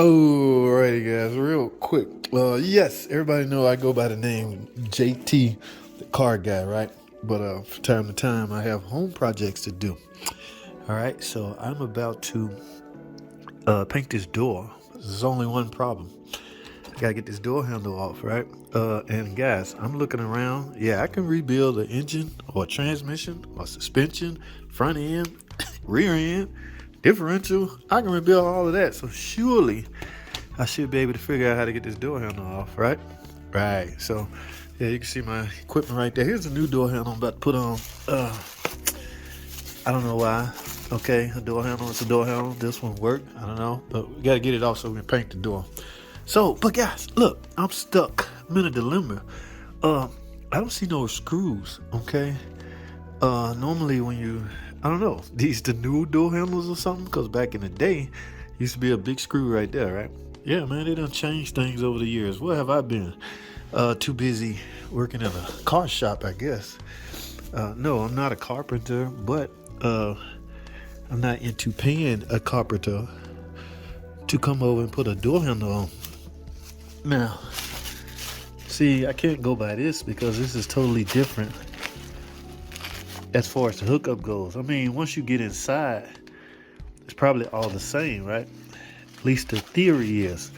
Alrighty, guys, real quick. Yes, everybody know I go by the name JT, the car guy, right? But from time to time, I have home projects to do. All right, so I'm about to paint this door. There's only one problem. I gotta get this door handle off, right? And guys, I'm looking around. Yeah, I can rebuild an engine or transmission or suspension, front end, rear end, differential. I can rebuild all of that. So surely I should be able to figure out how to get this door handle off, right? Right. So yeah, you can see my equipment right there. Here's a new door handle I'm about to put on. I don't know why. Okay, a door handle. It's a door handle. This one worked. I don't know, but we gotta get it off so we can paint the door. So, but guys, look, I'm stuck. I'm in a dilemma. I don't see no screws. Okay. Normally when I don't know, these the new door handles or something. Because back in the day, used to be a big screw right there, right? Yeah, man, they done changed things over the years. Where have I been? Too busy working in a car shop, I guess. No, I'm not a carpenter, but I'm not into paying a carpenter to come over and put a door handle on. Now, see, I can't go by this because this is totally different as far as the hookup goes. I mean, once you get inside, it's probably all the same, right? At least the theory is.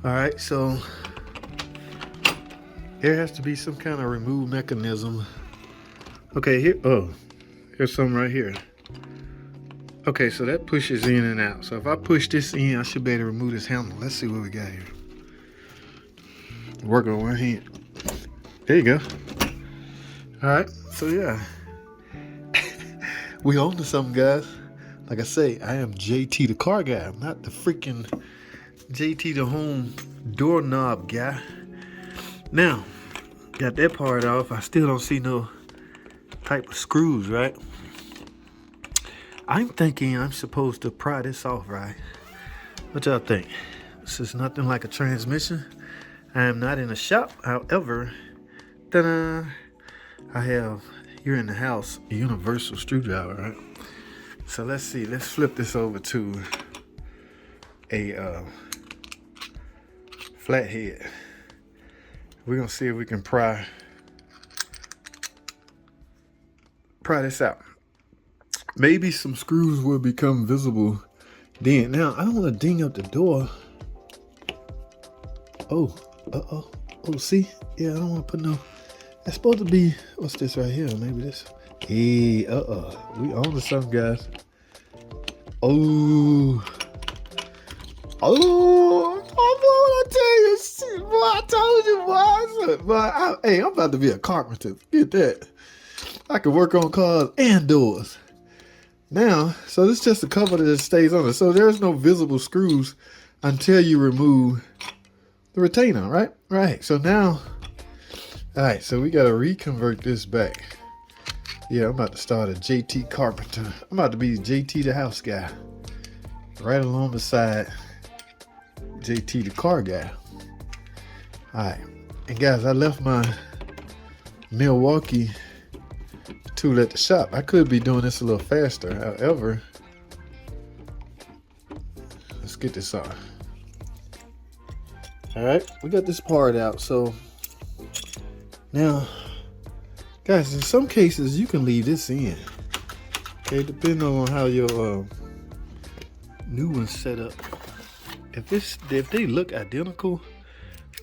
All right, so there has to be some kind of remove mechanism. Okay, here's some right here. Okay, so that pushes in and out. So if I push this in, I should be able to remove this handle. Let's see what we got here. Working on one hand. There you go. All right, so yeah. We on to something, guys. Like I say, I am JT the car guy. I'm not the freaking JT the home doorknob guy. Now, got that part off. I still don't see no type of screws, right? I'm thinking I'm supposed to pry this off, right? What y'all think? This is nothing like a transmission. I am not in a shop. However, ta-da, I have here in the house a universal screwdriver, right? So let's see. Let's flip this over to a flathead. We're gonna see if we can pry this out. Maybe some screws will become visible then. Now, I don't want to ding up the door. Oh, oh, see? Yeah, I don't want to put no... It's supposed to be... What's this right here? Maybe this... Hey, we on to something, guys. Oh, I tell you, shit, boy, I told you, boy. Hey, I'm about to be a carpenter. Get that. I can work on cars and doors. Now, so this is just a cover that stays on it. So there's no visible screws until you remove the retainer, right? Right. So now, all right, so we got to reconvert this back. Yeah, I'm about to start a JT carpenter. I'm about to be JT the house guy. Right along beside JT the car guy. All right. And guys, I left my Milwaukee tool at the shop. I could be doing this a little faster. However, let's get this on. All right, we got this part out. So now, guys, in some cases you can leave this in. Okay, depending on how your new one's set up. If they look identical,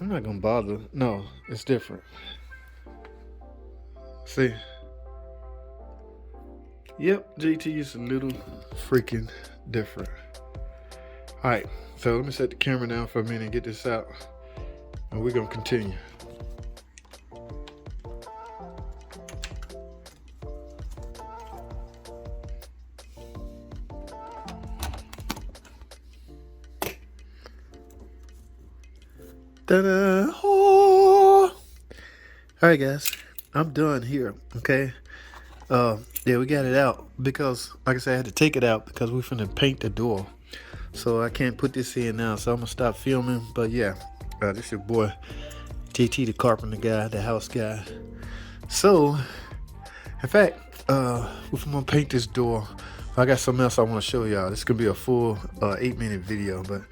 I'm not gonna bother. No, it's different. See. Yep, JT is a little freaking different. All right, so let me set the camera down for a minute and get this out, and we're gonna continue. Ta-da! Oh! All right, guys, I'm done here. Okay. Yeah, we got it out because, like I said, I had to take it out because we're finna paint the door. So I can't put this in now, so I'm gonna stop filming. But yeah, this your boy, JT the carpenter guy, the house guy. So, in fact, we're gonna paint this door I got something else I want to show y'all. This could be a full 8-minute video, but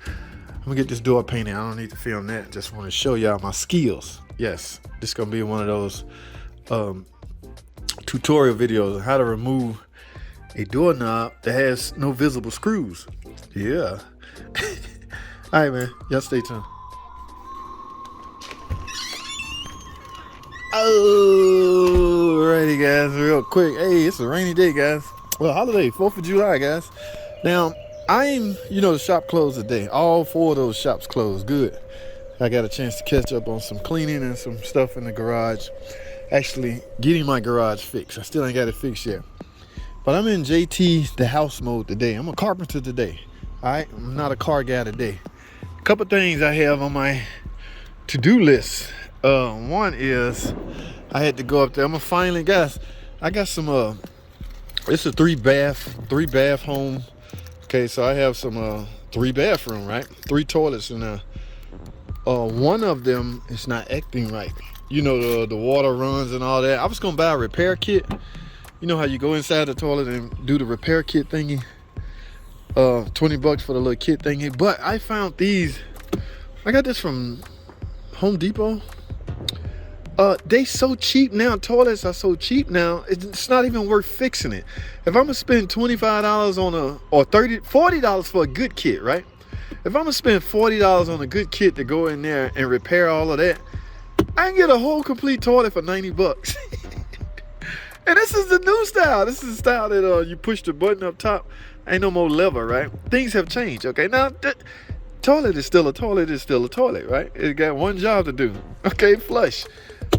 I'm gonna get this door painted. I don't need to film that. Just want to show y'all my skills. Yes, this is gonna be one of those tutorial videos on how to remove a doorknob that has no visible screws. Yeah. All right, man. Y'all stay tuned. Alrighty, guys. Real quick. Hey, it's a rainy day, guys. Well, holiday, 4th of July, guys. Now, the shop closed today. All 4 of those shops closed. Good. I got a chance to catch up on some cleaning and some stuff in the garage. Actually, getting my garage fixed. I still ain't got it fixed yet. But I'm in JT the house mode today. I'm a carpenter today. All right, I'm not a car guy today. A couple things I have on my to-do list. One is I had to go up there. I'm gonna finally, guys. I got some. It's a 3-bath home. Okay, so I have some 3-bathroom, right? 3 toilets in there. One of them is not acting right. The water runs and all that. I was gonna buy a repair kit. You know how you go inside the toilet and do the repair kit thingy? $20 for the little kit thingy. But I found these. I got this from Home Depot. They so cheap now. Toilets are so cheap now. It's not even worth fixing it. If I'm gonna spend $25 on $40 for a good kit, right? If I'm gonna spend $40 on a good kit to go in there and repair all of that, I can get a whole complete toilet for $90. And this is the new style. This is the style that you push the button up top. Ain't no more lever, right? Things have changed. Okay, now toilet is still a toilet. Is still a toilet, right? It got one job to do. Okay, flush.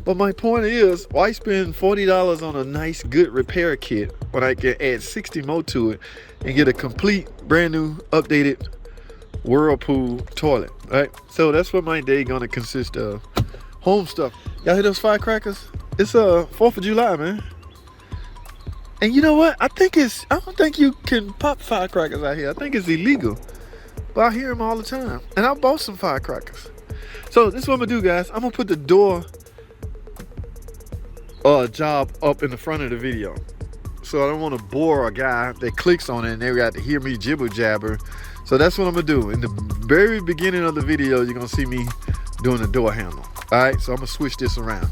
But my point is, why spend $40 on a nice, good repair kit when I can add 60 more to it and get a complete, brand new, updated Whirlpool toilet, right? So that's what my day gonna consist of. Home stuff. Y'all hear those firecrackers? It's 4th of July, man. And you know what? I don't think you can pop firecrackers out here. I think it's illegal. But I hear them all the time. And I bought some firecrackers. So this is what I'm gonna do, guys. I'm gonna put the door job up in the front of the video. So I don't want to bore a guy that clicks on it and they got to hear me jibber jabber. So that's what I'm gonna do. In the very beginning of the video, you're gonna see me doing the door handle. All right, so I'm gonna switch this around.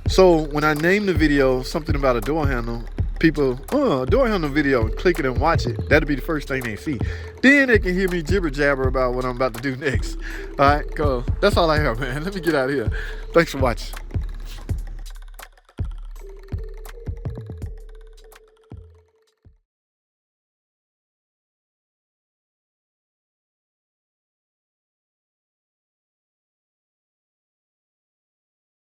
So when I name the video something about a door handle, people, a door handle video, and click it and watch it. That'll be the first thing they see. Then they can hear me jibber jabber about what I'm about to do next. All right, go. That's all I have, man. Let me get out of here. Thanks for watching.